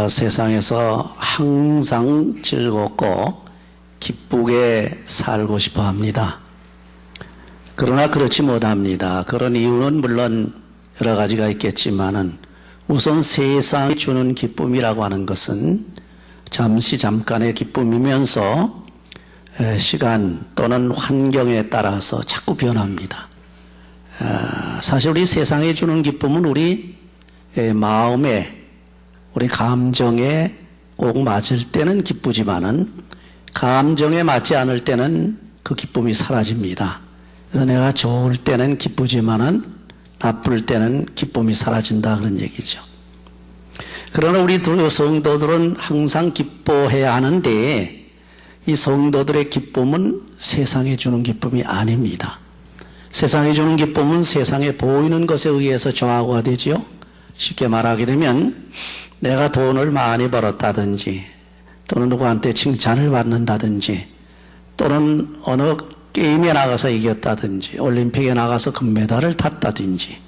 세상에서 항상 즐겁고 기쁘게 살고 싶어 합니다. 그러나 그렇지 못합니다. 그런 이유는 물론 여러 가지가 있겠지만은 우선 세상이 주는 기쁨이라고 하는 것은 잠깐의 기쁨이면서 시간 또는 환경에 따라서 자꾸 변합니다. 사실 우리 세상에 주는 기쁨은 우리 마음에, 우리 감정에 꼭 맞을 때는 기쁘지만은 감정에 맞지 않을 때는 그 기쁨이 사라집니다. 그래서 내가 좋을 때는 기쁘지만은 나쁠 때는 기쁨이 사라진다 그런 얘기죠. 그러나 우리 성도들은 항상 기뻐해야 하는데 이 성도들의 기쁨은 세상에 주는 기쁨이 아닙니다. 세상에 주는 기쁨은 세상에 보이는 것에 의해서 정화가 되지요. 쉽게 말하게 되면 내가 돈을 많이 벌었다든지 또는 누구한테 칭찬을 받는다든지 또는 어느 게임에 나가서 이겼다든지 올림픽에 나가서 금메달을 탔다든지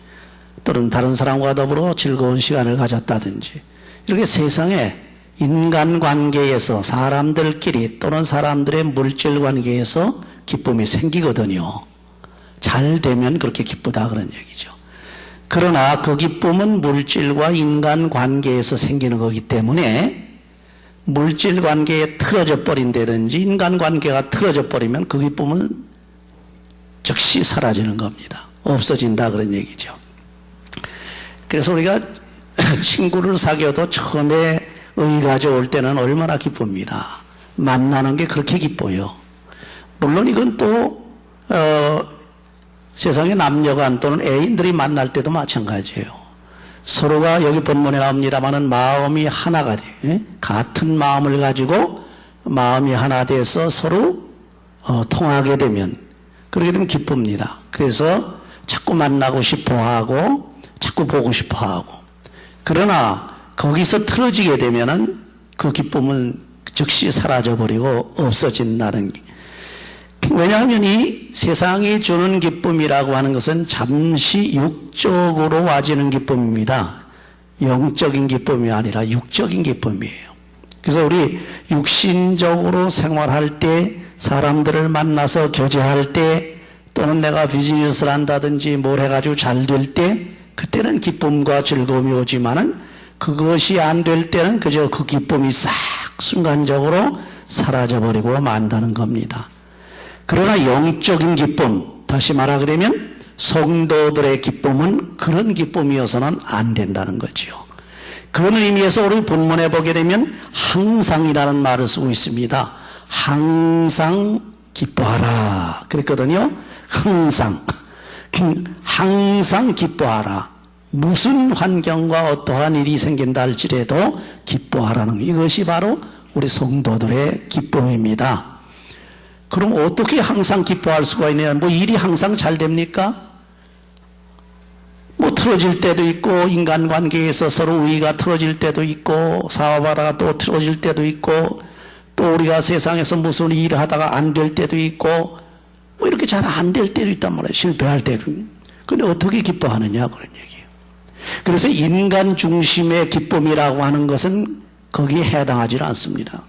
또는 다른 사람과 더불어 즐거운 시간을 가졌다든지 이렇게 세상에 인간관계에서 사람들끼리 또는 사람들의 물질관계에서 기쁨이 생기거든요. 잘 되면 그렇게 기쁘다 그런 얘기죠. 그러나 그 기쁨은 물질과 인간관계에서 생기는 거기 때문에 물질관계에 틀어져 버린다든지 인간관계가 틀어져 버리면 그 기쁨은 즉시 사라지는 겁니다. 없어진다 그런 얘기죠. 그래서 우리가 친구를 사귀어도 처음에 의가 좋을 때는 얼마나 기쁩니다. 만나는 게 그렇게 기뻐요. 물론 이건 또 세상의 남녀간 또는 애인들이 만날 때도 마찬가지예요. 서로가 여기 본문에 나옵니다마는 마음이 하나가 돼요. 같은 마음을 가지고 마음이 하나 돼서 서로 통하게 되면 그렇게 되면 기쁩니다. 그래서 자꾸 만나고 싶어하고 자꾸 보고 싶어하고 그러나 거기서 틀어지게 되면은 그 기쁨은 즉시 사라져버리고 없어진다는 게. 왜냐하면 이 세상이 주는 기쁨이라고 하는 것은 잠시 육적으로 와지는 기쁨입니다. 영적인 기쁨이 아니라 육적인 기쁨이에요. 그래서 우리 육신적으로 생활할 때 사람들을 만나서 교제할 때 또는 내가 비즈니스를 한다든지 뭘 해가지고 잘 될 때 그때는 기쁨과 즐거움이 오지만은 그것이 안 될 때는 그저 그 기쁨이 싹 순간적으로 사라져버리고 만다는 겁니다. 그러나 영적인 기쁨, 다시 말하게 되면 성도들의 기쁨은 그런 기쁨이어서는 안 된다는 거지요. 그런 의미에서 우리 본문에 보게 되면 항상이라는 말을 쓰고 있습니다. 항상 기뻐하라 그랬거든요. 항상 기뻐하라. 무슨 환경과 어떠한 일이 생긴다 할지라도 기뻐하라는 이것이 바로 우리 성도들의 기쁨입니다. 그럼 어떻게 항상 기뻐할 수가 있느냐? 뭐 일이 항상 잘 됩니까? 뭐 틀어질 때도 있고 인간관계에서 서로 우위가 틀어질 때도 있고 사업하다가 또 틀어질 때도 있고 또 우리가 세상에서 무슨 일을 하다가 안 될 때도 있고 뭐 이렇게 잘 안 될 때도 있단 말이에요. 실패할 때도. 근데 어떻게 기뻐하느냐 그런 얘기예요. 그래서 인간 중심의 기쁨이라고 하는 것은 거기에 해당하지 않습니다.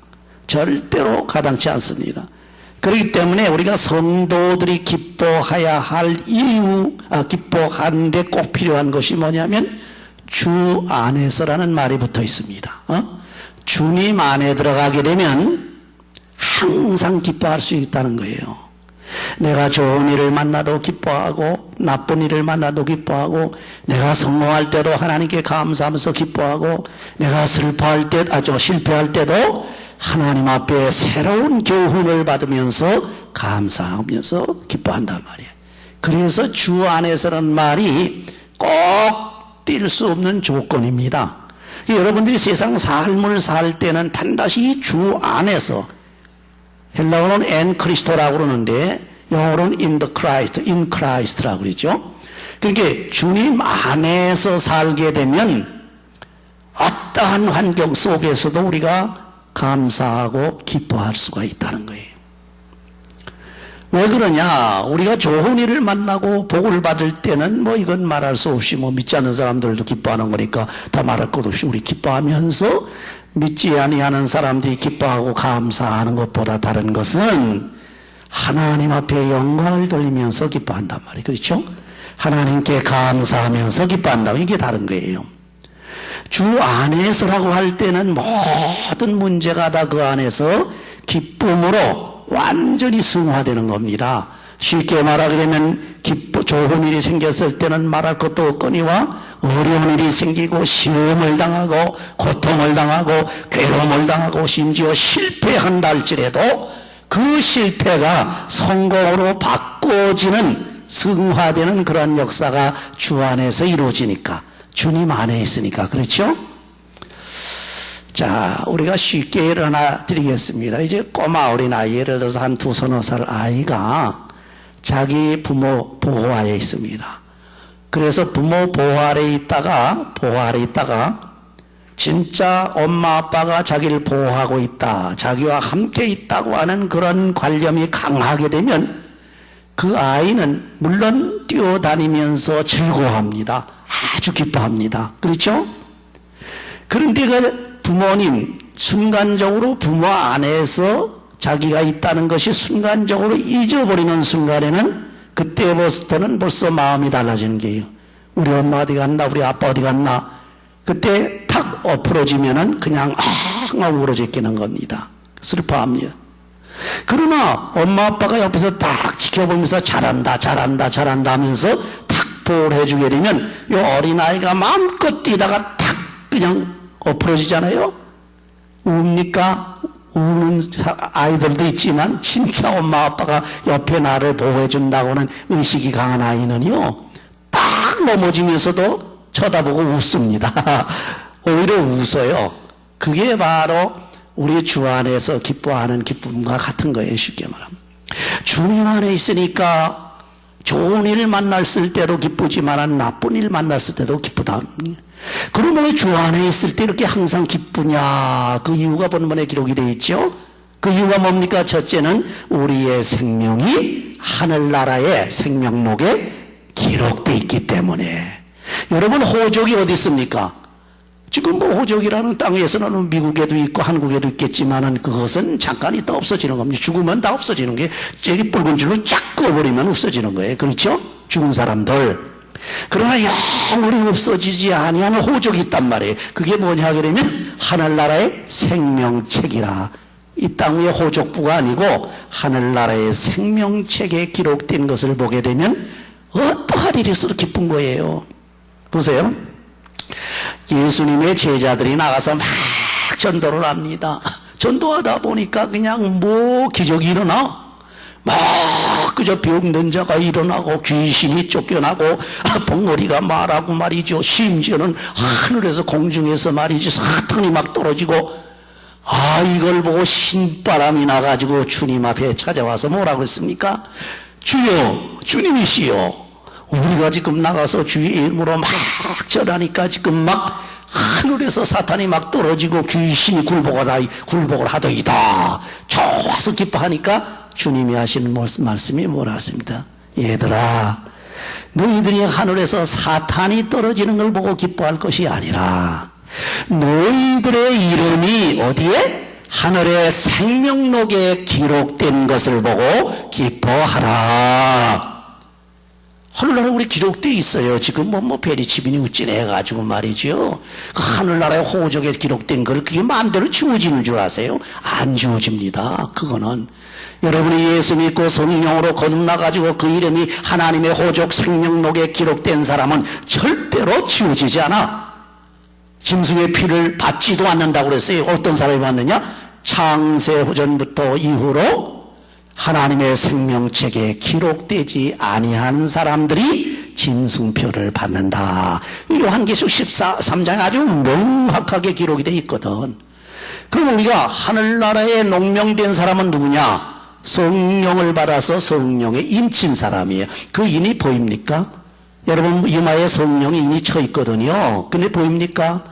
절대로 가당치 않습니다. 그렇기 때문에 우리가 성도들이 기뻐해야 할 이유, 기뻐하는데 꼭 필요한 것이 뭐냐면 주 안에서라는 말이 붙어 있습니다. 주님 안에 들어가게 되면 항상 기뻐할 수 있다는 거예요. 내가 좋은 일을 만나도 기뻐하고 나쁜 일을 만나도 기뻐하고 내가 성공할 때도 하나님께 감사하면서 기뻐하고 내가 슬퍼할 때, 실패할 때도 하나님 앞에 새로운 교훈을 받으면서 감사하면서 기뻐한단 말이에요. 그래서 주 안에서는 말이 꼭 뛸 수 없는 조건입니다. 여러분들이 세상 삶을 살 때는 반드시 주 안에서, 헬라어로는 en 크리스토라고 그러는데 영어로는 in Christ라고 그러죠. 그러니까 주님 안에서 살게 되면 어떠한 환경 속에서도 우리가 감사하고 기뻐할 수가 있다는 거예요. 왜 그러냐? 우리가 좋은 일을 만나고 복을 받을 때는 뭐 이건 말할 수 없이 뭐 믿지 않는 사람들도 기뻐하는 거니까 다 말할 것 없이 우리 기뻐하면서 믿지 아니하는 사람들이 기뻐하고 감사하는 것보다 다른 것은 하나님 앞에 영광을 돌리면서 기뻐한단 말이에요. 그렇죠? 하나님께 감사하면서 기뻐한다. 이게 다른 거예요. 주 안에서라고 할 때는 모든 문제가 다 그 안에서 기쁨으로 완전히 승화되는 겁니다. 쉽게 말하게 되면 좋은 일이 생겼을 때는 말할 것도 없거니와 어려운 일이 생기고 시험을 당하고 고통을 당하고 괴로움을 당하고 심지어 실패한다 할지라도 그 실패가 성공으로 바꿔지는 승화되는 그런 역사가 주 안에서 이루어지니까 주님 안에 있으니까 그렇죠? 자, 우리가 쉽게 예를 하나 드리겠습니다. 이제 꼬마 어린아이, 예를 들어서 한 2, 서너 살 아이가 자기 부모 보호 아래 있습니다. 그래서 부모 보호 아래 있다가 진짜 엄마 아빠가 자기를 보호하고 있다, 자기와 함께 있다고 하는 그런 관념이 강하게 되면 그 아이는 물론 뛰어다니면서 즐거워합니다. 아주 기뻐합니다. 그렇죠? 그런데 그 부모님, 순간적으로 부모 안에서 자기가 있다는 것이 순간적으로 잊어버리는 순간에는 그때부터는 벌써 마음이 달라지는 게요. 우리 엄마 어디 갔나, 우리 아빠 어디 갔나. 그때 탁 엎어지면은 그냥 앙 울어져 끼는 겁니다. 슬퍼합니다. 그러나 엄마 아빠가 옆에서 딱 지켜보면서 잘한다 하면서 탁 보호를 해주게 되면 이 어린아이가 마음껏 뛰다가 탁 그냥 엎어지잖아요. 웁니까? 우는 아이들도 있지만 진짜 엄마 아빠가 옆에 나를 보호해 준다고는 의식이 강한 아이는요, 딱 넘어지면서도 쳐다보고 웃습니다. 오히려 웃어요. 그게 바로 우리 주 안에서 기뻐하는 기쁨과 같은 거예요. 쉽게 말하면 주님 안에 있으니까 좋은 일을 만났을 때도 기쁘지만 나쁜 일 만났을 때도 기쁘다. 그러면 왜 주 안에 있을 때 이렇게 항상 기쁘냐? 그 이유가 본문에 기록이 되어 있죠. 그 이유가 뭡니까? 첫째는 우리의 생명이 하늘나라의 생명록에 기록되어 있기 때문에. 여러분, 호족이 어디 있습니까? 지금 뭐 호족이라는 땅에서는 미국에도 있고 한국에도 있겠지만은 그것은 잠깐 있다 없어지는 겁니다. 죽으면 다 없어지는 게, 저기 붉은 줄로 쫙 꺼버리면 없어지는 거예요. 그렇죠? 죽은 사람들. 그러나 영원히 없어지지 아니하는 호족이 있단 말이에요. 그게 뭐냐 하게 되면 하늘나라의 생명책이라. 이 땅 위에 호족부가 아니고 하늘나라의 생명책에 기록된 것을 보게 되면 어떠한 일이서도 기쁜 거예요. 보세요. 예수님의 제자들이 나가서 막 전도를 합니다. 전도하다 보니까 그냥 뭐 기적이 일어나. 막 그저 병든 자가 일어나고 귀신이 쫓겨나고 벙어리가 말하고 말이죠. 심지어는 하늘에서 공중에서 말이지 사탄이 막 떨어지고, 이걸 보고 신바람이 나가지고 주님 앞에 찾아와서 뭐라고 했습니까? 주여, 주님이시여, 우리가 지금 나가서 주의 이름으로 막 절하니까 지금 막 하늘에서 사탄이 막 떨어지고 귀신이 굴복을 하더이다. 좋아서 기뻐하니까 주님이 하시는 말씀이 뭐라 했습니다? 얘들아, 너희들이 하늘에서 사탄이 떨어지는 걸 보고 기뻐할 것이 아니라 너희들의 이름이 어디에? 하늘의 생명록에 기록된 것을 보고 기뻐하라. 하늘나라에 우리 기록되어 있어요. 지금 뭐 베리치빈이 우쭐해가지고 말이죠. 그 하늘나라의 호적에 기록된 걸 그게 마음대로 지워지는 줄 아세요? 안 지워집니다. 그거는 여러분이 예수 믿고 성령으로 거듭나가지고 그 이름이 하나님의 호적 생명록에 기록된 사람은 절대로 지워지지 않아. 짐승의 피를 받지도 않는다고 그랬어요. 어떤 사람이 받느냐? 창세전부터 이후로 하나님의 생명책에 기록되지 아니하는 사람들이 짐승표를 받는다. 요한계시록 13장에 아주 명확하게 기록이 되어 있거든. 그럼 우리가 하늘나라에 농명된 사람은 누구냐? 성령을 받아서 성령에 인친 사람이에요. 그 인이 보입니까? 여러분 이마에 성령의 인이 쳐 있거든요. 근데 보입니까?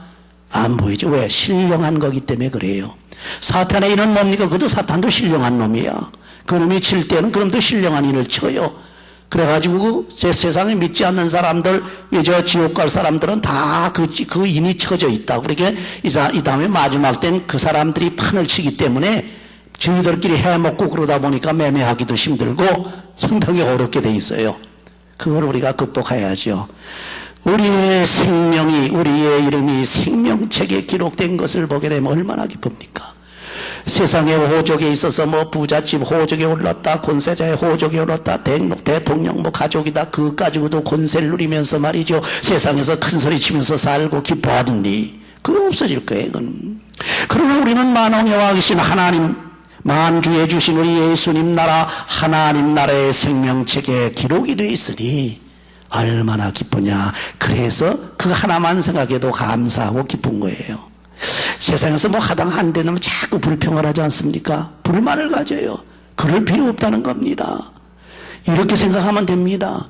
안 보이죠. 왜? 신령한 거기 때문에 그래요. 사탄의 인은 뭡니까? 그것도 사탄도 신령한 놈이야. 그놈이 칠 때는 그놈도 신령한 인을 쳐요. 그래가지고 제 세상에 믿지 않는 사람들, 저 지옥 갈 사람들은 다 그 인이 쳐져 있다. 그러니까 이 다음에 마지막 땐 그 사람들이 판을 치기 때문에 저희들끼리 해먹고 그러다 보니까 매매하기도 힘들고 상당히 어렵게 돼 있어요. 그걸 우리가 극복해야죠. 우리의 생명이, 우리의 이름이 생명책에 기록된 것을 보게 되면 얼마나 기쁩니까? 세상의 호적에 있어서 뭐 부잣집 호적에 올랐다, 권세자의 호적에 올랐다, 대통령 뭐 가족이다, 그것 가지고도 권세를 누리면서 말이죠. 세상에서 큰 소리 치면서 살고 기뻐하더니 그거 없어질 거예요. 그건. 그러나 우리는 만왕여와 계신 하나님, 만주에 주신 우리 예수님 나라, 하나님 나라의 생명책에 기록이 되어 있으니 얼마나 기쁘냐. 그래서 그 하나만 생각해도 감사하고 기쁜 거예요. 세상에서 뭐 하당 안 되면 자꾸 불평을 하지 않습니까? 불만을 가져요. 그럴 필요 없다는 겁니다. 이렇게 생각하면 됩니다.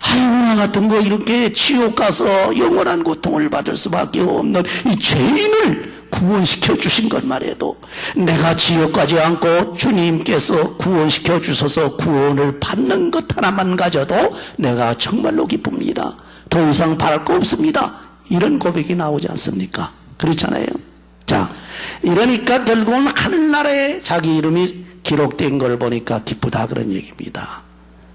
아이고, 나 같은 거 이렇게 지옥 가서 영원한 고통을 받을 수밖에 없는 이 죄인을 구원시켜 주신 것만 해도 내가 지옥 가지 않고 주님께서 구원시켜 주셔서 구원을 받는 것 하나만 가져도 내가 정말로 기쁩니다. 더 이상 바랄 거 없습니다. 이런 고백이 나오지 않습니까? 그렇잖아요. 자, 이러니까 결국은 하늘나라에 자기 이름이 기록된 걸 보니까 기쁘다, 그런 얘기입니다.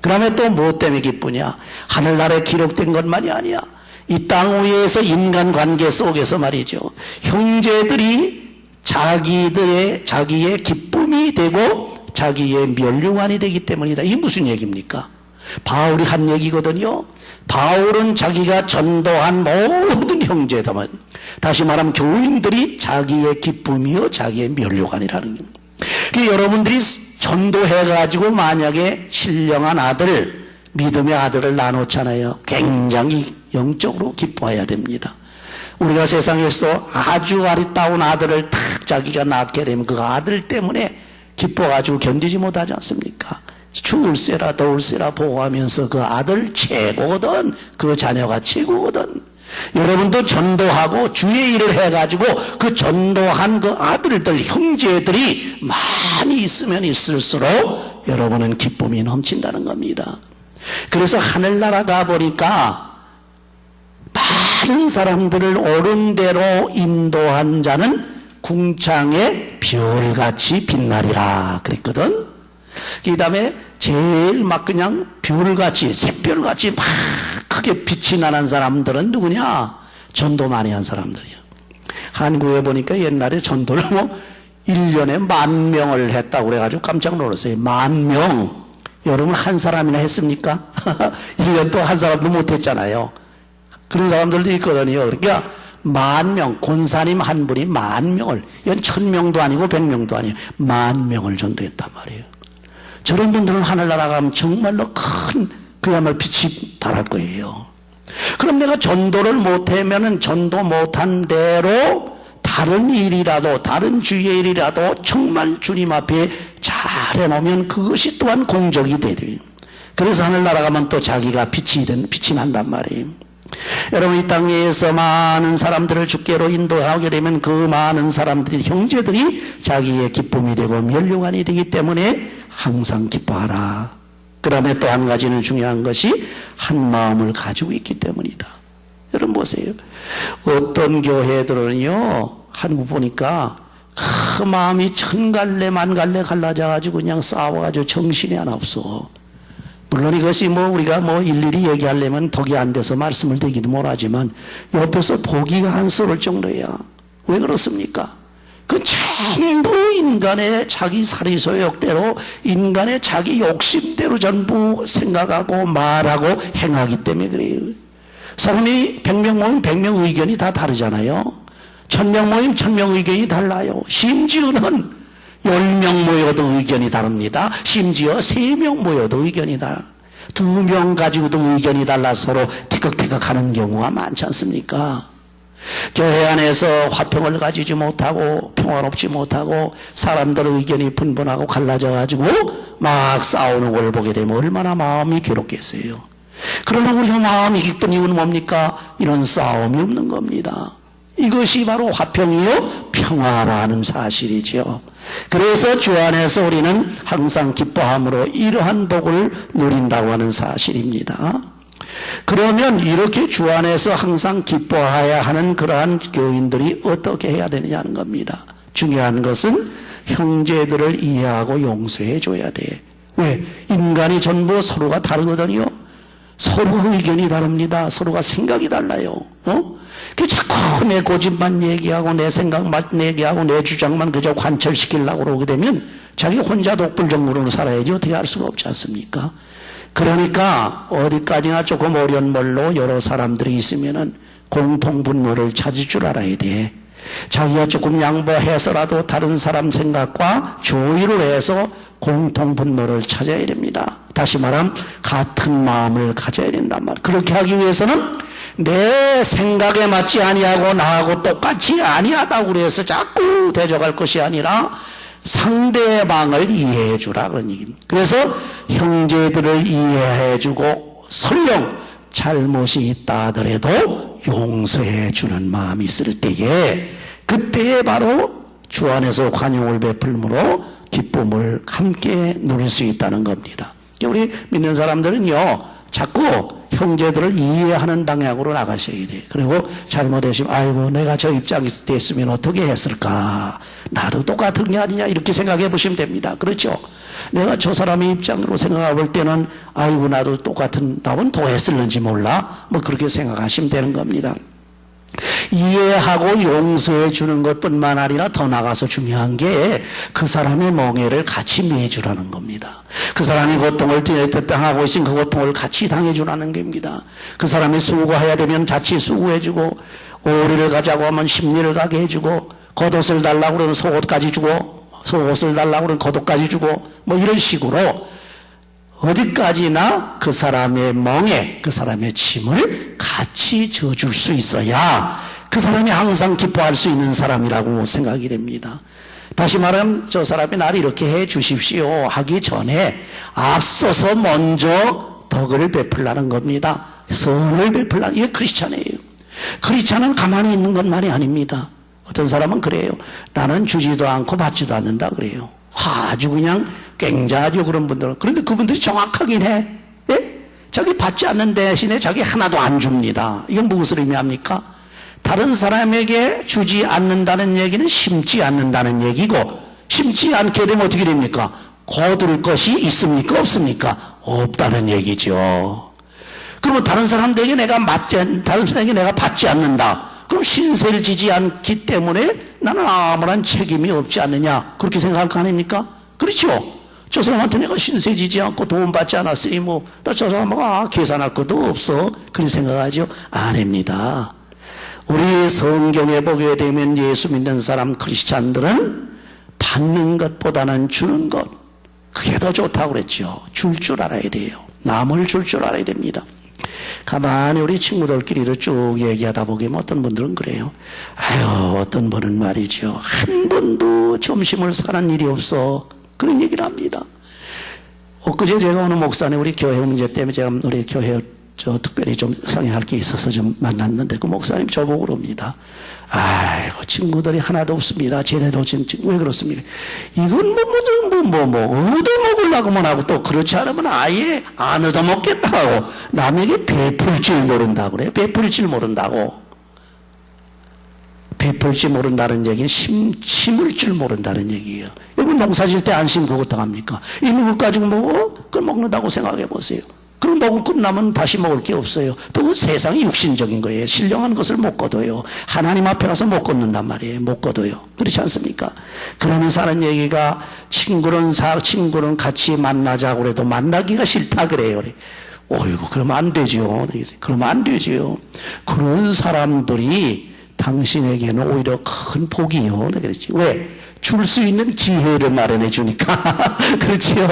그 다음에 또 뭐 때문에 기쁘냐? 하늘나라에 기록된 것만이 아니야. 이 땅 위에서 인간관계 속에서 말이죠, 형제들이 자기의 기쁨이 되고 자기의 면류관이 되기 때문이다. 이게 무슨 얘기입니까? 바울이 한 얘기거든요. 바울은 자기가 전도한 모든 형제들은, 다시 말하면 교인들이 자기의 기쁨이요 자기의 면류관이라는 거예요. 그러니까 여러분들이 전도해가지고 만약에 신령한 아들, 믿음의 아들을 나눴잖아요. 굉장히 영적으로 기뻐해야 됩니다. 우리가 세상에서도 아주 아리따운 아들을 탁 자기가 낳게 되면 그 아들 때문에 기뻐가지고 견디지 못하지 않습니까? 추울세라 더울세라 보고하면서 그 아들 최고거든, 그 자녀가 최고거든. 여러분도 전도하고 주의 일을 해가지고 그 전도한 그 아들들, 형제들이 많이 있으면 있을수록 여러분은 기쁨이 넘친다는 겁니다. 그래서 하늘나라 가보니까 많은 사람들을 옳은 대로 인도한 자는 궁창의 별같이 빛나리라 그랬거든. 그 다음에 제일 막 그냥 별같이, 샛별같이 막 크게 빛이 나는 사람들은 누구냐? 전도 많이 한 사람들이야. 한국에 보니까 옛날에 전도를 뭐 1년에 10,000명을 했다고 그래가지고 깜짝 놀랐어요. 10,000명. 여러분 한 사람이나 했습니까? 1년 동안 한 사람도 못했잖아요. 그런 사람들도 있거든요. 그러니까 10,000명, 권사님 한 분이 10,000명을, 이건 1,000명도 아니고 100명도 아니에요. 10,000명을 전도했단 말이에요. 저런 분들은 하늘나라 가면 정말로 큰 그야말로 빛이 발할 거예요. 그럼 내가 전도를 못하면은 전도 못한 대로 다른 일이라도, 다른 주의 일이라도 정말 주님 앞에 잘 해놓으면 그것이 또한 공적이 되래요. 그래서 하늘나라 가면 또 자기가 빛이 난단 말이에요. 여러분, 이 땅에서 많은 사람들을 주께로 인도하게 되면 그 많은 사람들이, 형제들이 자기의 기쁨이 되고 면류관이 되기 때문에 항상 기뻐하라. 그 다음에 또 한 가지는 중요한 것이 한 마음을 가지고 있기 때문이다. 여러분 보세요. 어떤 교회들은요, 한국 보니까 그 마음이 1000갈래 만갈래 갈라져가지고 그냥 싸워가지고 정신이 하나 없어. 물론 이것이 뭐 우리가 뭐 일일이 얘기하려면 덕이 안 돼서 말씀을 드리기는 못하지만 옆에서 보기가 한스러울 정도야. 왜 그렇습니까? 그 전부 인간의 자기 사리소욕대로, 인간의 자기 욕심대로 전부 생각하고 말하고 행하기 때문에 그래요. 사람이 100명 모이면 100명 의견이 다 다르잖아요. 1000명 모이면 1000명 의견이 달라요. 심지어는 10명 모여도 의견이 다릅니다. 심지어 3명 모여도 의견이 달라. 2명 가지고도 의견이 달라 서로 티격태격 하는 경우가 많지 않습니까? 교회 안에서 화평을 가지지 못하고 평화롭지 못하고 사람들의 의견이 분분하고 갈라져 가지고 막 싸우는 걸 보게 되면 얼마나 마음이 괴롭겠어요. 그러나 우리가 마음이 기쁜 이유는 뭡니까? 이런 싸움이 없는 겁니다. 이것이 바로 화평이요 평화라는 사실이죠. 그래서 주 안에서 우리는 항상 기뻐함으로 이러한 복을 누린다고 하는 사실입니다. 그러면 이렇게 주 안에서 항상 기뻐해야 하는 그러한 교인들이 어떻게 해야 되느냐는 겁니다. 중요한 것은 형제들을 이해하고 용서해 줘야 돼. 왜? 인간이 전부 서로가 다르거든요. 서로 의견이 다릅니다. 서로가 생각이 달라요. 그 자꾸 내 고집만 얘기하고 내 생각만 얘기하고 내 주장만 그저 관철시키려고 그러게 되면 자기 혼자 독불정부로 살아야지 어떻게 할 수가 없지 않습니까? 그러니까 어디까지나 조금 어려운말로 여러 사람들이 있으면은 공통분모를 찾을 줄 알아야 돼. 자기가 조금 양보해서라도 다른 사람 생각과 조율을 해서 공통분모를 찾아야 됩니다. 다시 말하면 같은 마음을 가져야 된단 말이에요. 그렇게 하기 위해서는 내 생각에 맞지 아니하고 나하고 똑같이 아니하다고 그래서 자꾸 대적할 것이 아니라 상대방을 이해해 주라 그런 얘기입니다. 그래서 형제들을 이해해 주고 설령 잘못이 있다 하더라도 용서해 주는 마음이 있을 때에 그때에 바로 주 안에서 관용을 베풀므로 기쁨을 함께 누릴 수 있다는 겁니다. 우리 믿는 사람들은요 자꾸 형제들을 이해하는 방향으로 나가셔야 돼. 그리고 잘못했으면 아이고 내가 저 입장이 됐으면 어떻게 했을까, 나도 똑같은 게 아니냐 이렇게 생각해 보시면 됩니다. 그렇죠? 내가 저 사람의 입장으로 생각해 볼 때는 아이고 나도 똑같은 나는 더 했을는지 몰라 뭐 그렇게 생각하시면 되는 겁니다. 이해하고 용서해 주는 것뿐만 아니라 더 나가서 중요한 게 그 사람의 멍해를 같이 매주라는 겁니다. 그 사람이 고통을 당하고 있으면 그 고통을 같이 당해주라는 겁니다. 그 사람이 수고해야 되면 자칫 수고해주고, 오리를 가자고 하면 심리를 가게 해주고, 겉옷을 달라고 그러면 속옷까지 주고, 속옷을 달라고 그러면 겉옷까지 주고, 뭐 이런 식으로 어디까지나 그 사람의 멍에, 그 사람의 짐을 같이 져줄 수 있어야 그 사람이 항상 기뻐할 수 있는 사람이라고 생각이 됩니다. 다시 말하면 저 사람이 나를 이렇게 해 주십시오 하기 전에 앞서서 먼저 덕을 베풀라는 겁니다. 선을 베풀라는, 이게 크리스찬이에요. 크리스찬은 가만히 있는 것만이 아닙니다. 어떤 사람은 그래요. 나는 주지도 않고 받지도 않는다 그래요. 아주 그냥 굉장하죠 그런 분들은. 그런데 그분들이 정확하긴 해. 예? 자기 받지 않는 대신에 자기 하나도 안 줍니다. 이건 무엇을 의미합니까? 다른 사람에게 주지 않는다는 얘기는 심지 않는다는 얘기고, 심지 않게 되면 어떻게 됩니까? 거둘 것이 있습니까 없습니까? 없다는 얘기죠. 그러면 다른 사람들에게 다른 사람에게 내가 받지 않는다, 그럼 신세를 지지 않기 때문에 나는 아무런 책임이 없지 않느냐 그렇게 생각할 거 아닙니까? 그렇죠? 저 사람한테 내가 신세 지지 않고 도움 받지 않았으니 뭐 나 저 사람하고 계산할 것도 없어 그렇게 생각하죠? 아닙니다. 우리 성경에 보게 되면 예수 믿는 사람 크리스찬들은 받는 것보다는 주는 것, 그게 더 좋다고 그랬죠. 줄 줄 알아야 돼요. 남을 줄 줄 알아야 됩니다. 가만히 우리 친구들끼리도 쭉 얘기하다 보면 어떤 분들은 그래요. 아유 어떤 분은 말이죠, 한 번도 점심을 사는 일이 없어 그런 얘기를 합니다. 엊그제 제가 어느 목사님 우리 교회 문제 때문에 제가 우리 교회 특별히 좀 상의할 게 있어서 좀 만났는데 그 목사님 저보고 그럽니다. 아이고 친구들이 하나도 없습니다. 쟤네도 왜 그렇습니까? 이건 얻어먹으려고만 하고 또 그렇지 않으면 아예 안 얻어먹겠다 하고 남에게 베풀 줄 모른다고 그래요. 베풀 줄 모른다고. 베풀 줄 모른다는 얘기는 심을 줄 모른다는 얘기예요. 여러분 농사 질 때 안 심고 어떡합니까? 있는 것 가지고 먹어? 그걸 먹는다고 생각해 보세요. 그럼 먹고 끝나면 다시 먹을 게 없어요. 또 세상이 육신적인 거예요. 신령한 것을 못 거둬요. 하나님 앞에 가서 못 걷는단 말이에요. 못 거둬요. 그렇지 않습니까? 그러면서 하는 얘기가 친구는 같이 만나자고 그래도 만나기가 싫다 그래요. 어이구 그러면 안 되죠. 그러면 안 되죠. 그런 사람들이 당신에게는 오히려 큰 복이요. 그랬지. 왜? 줄 수 있는 기회를 마련해 주니까. 그렇지요.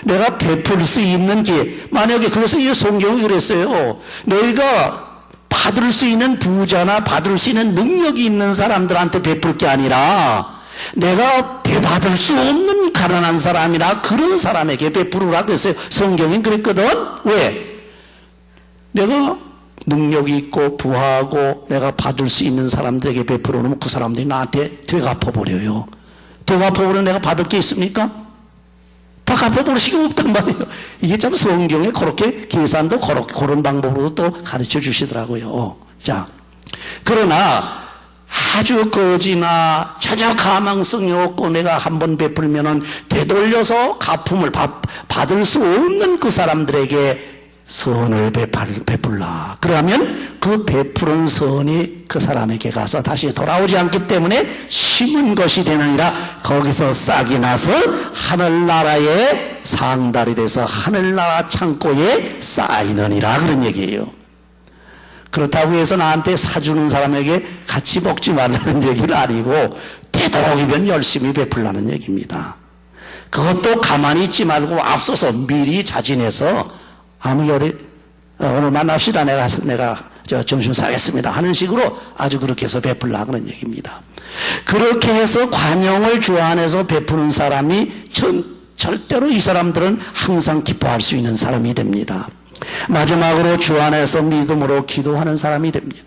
내가 베풀 수 있는 기회. 만약에, 그래서 이 성경이 그랬어요. 너희가 받을 수 있는 부자나 받을 수 있는 능력이 있는 사람들한테 베풀 게 아니라 내가 받을 수 없는 가난한 사람이나 그런 사람에게 베풀으라 그랬어요. 성경은 그랬거든. 왜? 내가 능력이 있고 부하고 내가 받을 수 있는 사람들에게 베풀어 놓으면 그 사람들이 나한테 되갚아버려요. 되갚아버리면 내가 받을 게 있습니까? 다 갚아버릴 시간 없단 말이에요. 이게 참 성경에 그렇게 계산도 그런 방법으로 또 가르쳐 주시더라고요. 자, 그러나 아주 거지나 전혀 가망성이 없고 내가 한번 베풀면은 되돌려서 갚음을 받을 수 없는 그 사람들에게 선을 베풀라. 그러면 그 베푸른 선이 그 사람에게 가서 다시 돌아오지 않기 때문에 심은 것이 되느니라. 거기서 싹이 나서 하늘나라의 상달이 돼서 하늘나라 창고에 쌓이느니라. 그런 얘기예요. 그렇다고 해서 나한테 사주는 사람에게 같이 먹지 말라는 얘기는 아니고 되도록이면 열심히 베풀라는 얘기입니다. 그것도 가만히 있지 말고 앞서서 미리 자진해서 오늘 만납시다. 내가 점심 사겠습니다 하는 식으로 아주 그렇게 해서 베풀라 그런 얘기입니다. 그렇게 해서 관용을 주 안에서 베푸는 사람이 절대로 이 사람들은 항상 기뻐할 수 있는 사람이 됩니다. 마지막으로 주 안에서 믿음으로 기도하는 사람이 됩니다.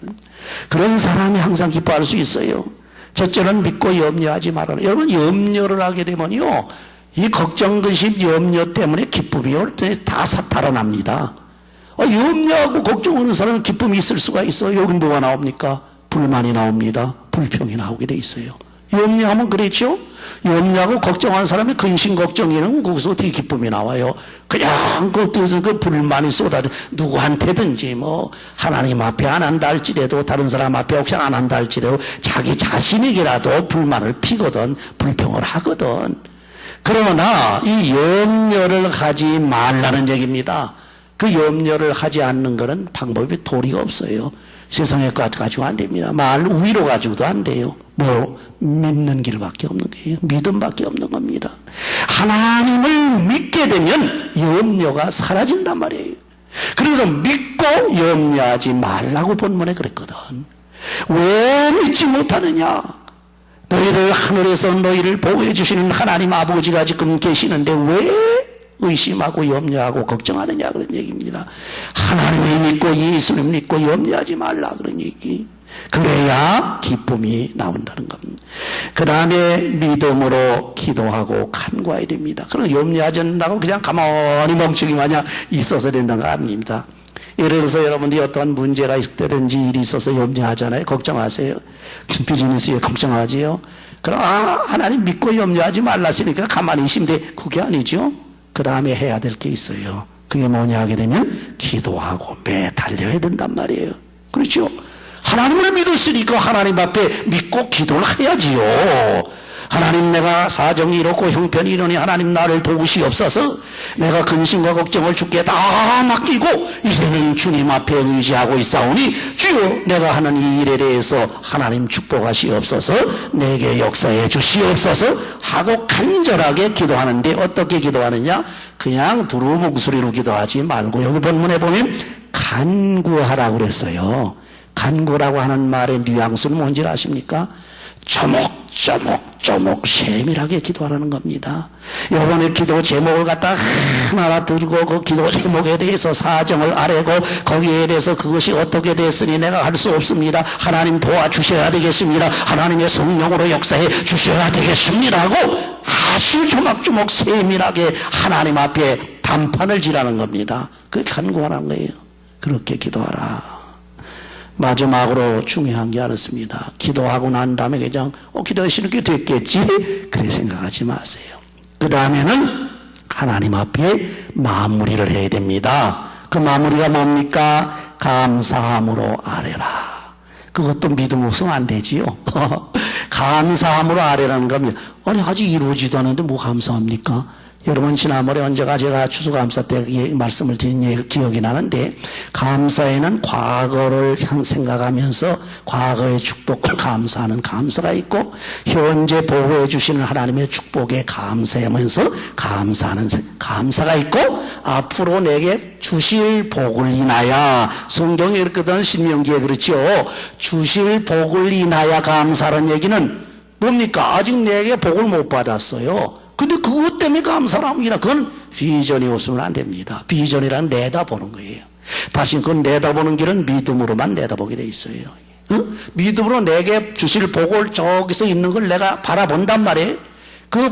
그런 사람이 항상 기뻐할 수 있어요. 첫째는 믿고 염려하지 말아라. 여러분, 염려를 하게 되면요, 이 걱정, 근심, 염려 때문에 기쁨이 올 때 다 달아납니다. 염려하고 걱정하는 사람은 기쁨이 있을 수가 있어요. 여기 뭐가 나옵니까? 불만이 나옵니다. 불평이 나오게 돼 있어요. 염려하면 그렇죠? 염려하고 걱정하는 사람이 근심 걱정이는 거기서 어떻게 기쁨이 나와요? 그냥 그 불만이 쏟아져 누구한테든지 뭐 하나님 앞에 안 한다 할지라도 다른 사람 앞에 혹시 안 한다 할지라도 자기 자신에게라도 불만을 피거든 불평을 하거든. 그러나 이 염려를 하지 말라는 얘기입니다. 그 염려를 하지 않는 것은 방법이 도리가 없어요. 세상에 가지고 안 됩니다. 말 위로 가지고도 안 돼요. 뭐 믿는 길밖에 없는 거예요. 믿음밖에 없는 겁니다. 하나님을 믿게 되면 염려가 사라진단 말이에요. 그래서 믿고 염려하지 말라고 본문에 그랬거든. 왜 믿지 못하느냐? 너희들 하늘에서 너희를 보호해 주시는 하나님 아버지가 지금 계시는데 왜 의심하고 염려하고 걱정하느냐 그런 얘기입니다. 하나님을 믿고 예수를 믿고 염려하지 말라 그런 얘기. 그래야 기쁨이 나온다는 겁니다. 그 다음에 믿음으로 기도하고 간구해야 됩니다. 그럼 염려하지 않는다고 그냥 가만히 멍청이 마냥 있어서 된다는 거 아닙니다. 예를 들어서 여러분들이 어떠한 문제가 있다든지 일이 있어서 염려하잖아요. 걱정하세요. 비즈니스에 걱정하지요. 그럼 하나님 믿고 염려하지 말랐으니까 가만히 있으면 돼. 그게 아니죠. 그 다음에 해야 될 게 있어요. 그게 뭐냐 하게 되면 기도하고 매달려야 된단 말이에요. 그렇죠? 하나님을 믿었으니까 하나님 앞에 믿고 기도를 해야지요. 하나님, 내가 사정이 이렇고 형편이 이러니 하나님 나를 도우시옵소서. 내가 근심과 걱정을 주께 다 맡기고 이제는 주님 앞에 의지하고 있사오니 주여, 내가 하는 이 일에 대해서 하나님 축복하시옵소서, 내게 역사해 주시옵소서 하고 간절하게 기도하는데, 어떻게 기도하느냐? 그냥 두루 목소리로 기도하지 말고 여기 본문에 보면 간구하라고 그랬어요. 간구라고 하는 말의 뉘앙스는 뭔지 아십니까? 조목조목 세밀하게 기도하라는 겁니다. 이번에 기도 제목을 갖다 하나하나 들고 그 기도 제목에 대해서 사정을 아뢰고 거기에 대해서 그것이 어떻게 됐으니 내가 할 수 없습니다. 하나님 도와주셔야 되겠습니다. 하나님의 성령으로 역사해 주셔야 되겠습니다 하고 아주 조목조목 세밀하게 하나님 앞에 단판을 지라는 겁니다. 그게 간구하라는 거예요. 그렇게 기도하라. 마지막으로 중요한 게 알았습니다. 기도하고 난 다음에 그냥 기도하시는 게 됐겠지? 그래 생각하지 마세요. 그 다음에는 하나님 앞에 마무리를 해야 됩니다. 그 마무리가 뭡니까? 감사함으로 아뢰라. 그것도 믿음 없으면 안 되지요. 감사함으로 아뢰라는 겁니다. 아니 아직 이루어지도 않았는데 뭐 감사합니까? 여러분, 지난번에 언제가 제가 추수감사 때 말씀을 드린 기억이 나는데, 감사에는 과거를 생각하면서 과거의 축복을 감사하는 감사가 있고, 현재 보호해 주시는 하나님의 축복에 감사하면서 감사하는 감사가 있고, 앞으로 내게 주실 복을 인하여, 성경에 그렇거든, 신명기에 그렇죠. 주실 복을 인하여 감사라는 얘기는 뭡니까? 아직 내게 복을 못 받았어요. 근데 그것 때문에 감사를 합니다. 그건 비전이 없으면 안 됩니다. 비전이란 내다보는 거예요. 다시 그건 내다보는 길은 믿음으로만 내다보게 돼 있어요. 믿음으로 내게 주실 복을 저기서 있는 걸 내가 바라본단 말이에요. 그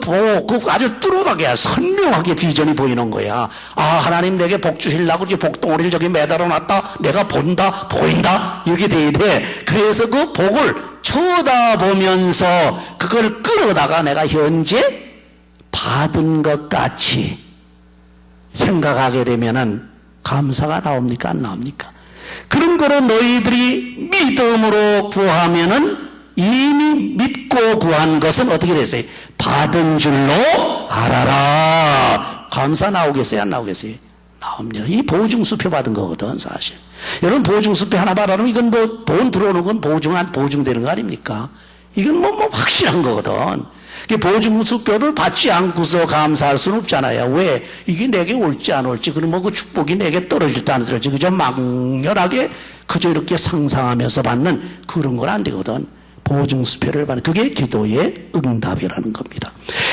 아주 뚜렷하게 선명하게 비전이 보이는 거야. 아, 하나님 내게 복 주시려고 이제 복덩어리를 저기 매달아 놨다. 내가 본다, 보인다. 이렇게 돼야 돼. 그래서 그 복을 쳐다보면서 그걸 끌어다가 내가 현재 받은 것 같이 생각하게 되면은 감사가 나옵니까? 안 나옵니까? 그런 거로 너희들이 믿음으로 구하면은 이미 믿고 구한 것은 어떻게 됐어요? 받은 줄로 알아라. 감사 나오겠어요? 안 나오겠어요? 나옵니다. 이 보증수표 받은 거거든, 사실. 여러분, 보증수표 하나 받아놓으면 이건 뭐 돈 들어오는 건 보증되는 거 아닙니까? 이건 뭐 확실한 거거든. 보증수표를 받지 않고서 감사할 수는 없잖아요. 왜? 이게 내게 올지 안 올지, 그러면 그 축복이 내게 떨어질지 안 떨어질지, 그저 막연하게 그저 이렇게 상상하면서 받는 그런 건 안 되거든. 보증수표를 받는, 그게 기도의 응답이라는 겁니다.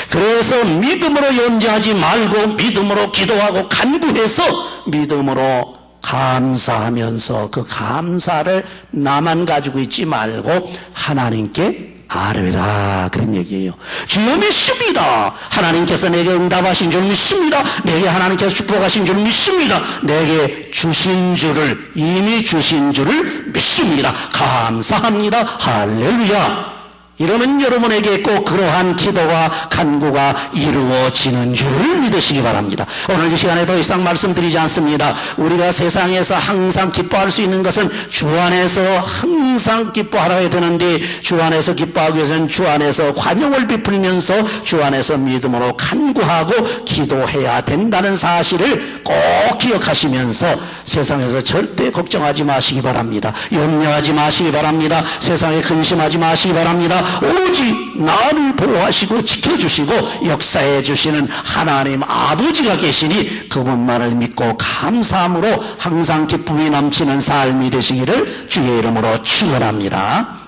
그래서 믿음으로 연주하지 말고 믿음으로 기도하고 간구해서 믿음으로 감사하면서 그 감사를 나만 가지고 있지 말고 하나님께 아뢰라, 그런 얘기예요. 주여 믿습니다. 하나님께서 내게 응답하신 줄 믿습니다. 내게 하나님께서 축복하신 줄 믿습니다. 내게 주신 줄을, 이미 주신 줄을 믿습니다. 감사합니다. 할렐루야. 이러면 여러분에게 꼭 그러한 기도와 간구가 이루어지는 줄을 믿으시기 바랍니다. 오늘 이 시간에 더 이상 말씀드리지 않습니다. 우리가 세상에서 항상 기뻐할 수 있는 것은 주 안에서 항상 기뻐하라야 되는데, 주 안에서 기뻐하기 위해서는 주 안에서 관용을 베풀면서 주 안에서 믿음으로 간구하고 기도해야 된다는 사실을 꼭 기억하시면서 세상에서 절대 걱정하지 마시기 바랍니다. 염려하지 마시기 바랍니다. 세상에 근심하지 마시기 바랍니다. 오직 나를 보호하시고 지켜주시고 역사해 주시는 하나님 아버지가 계시니 그분만을 믿고 감사함으로 항상 기쁨이 넘치는 삶이 되시기를 주의 이름으로 축원합니다.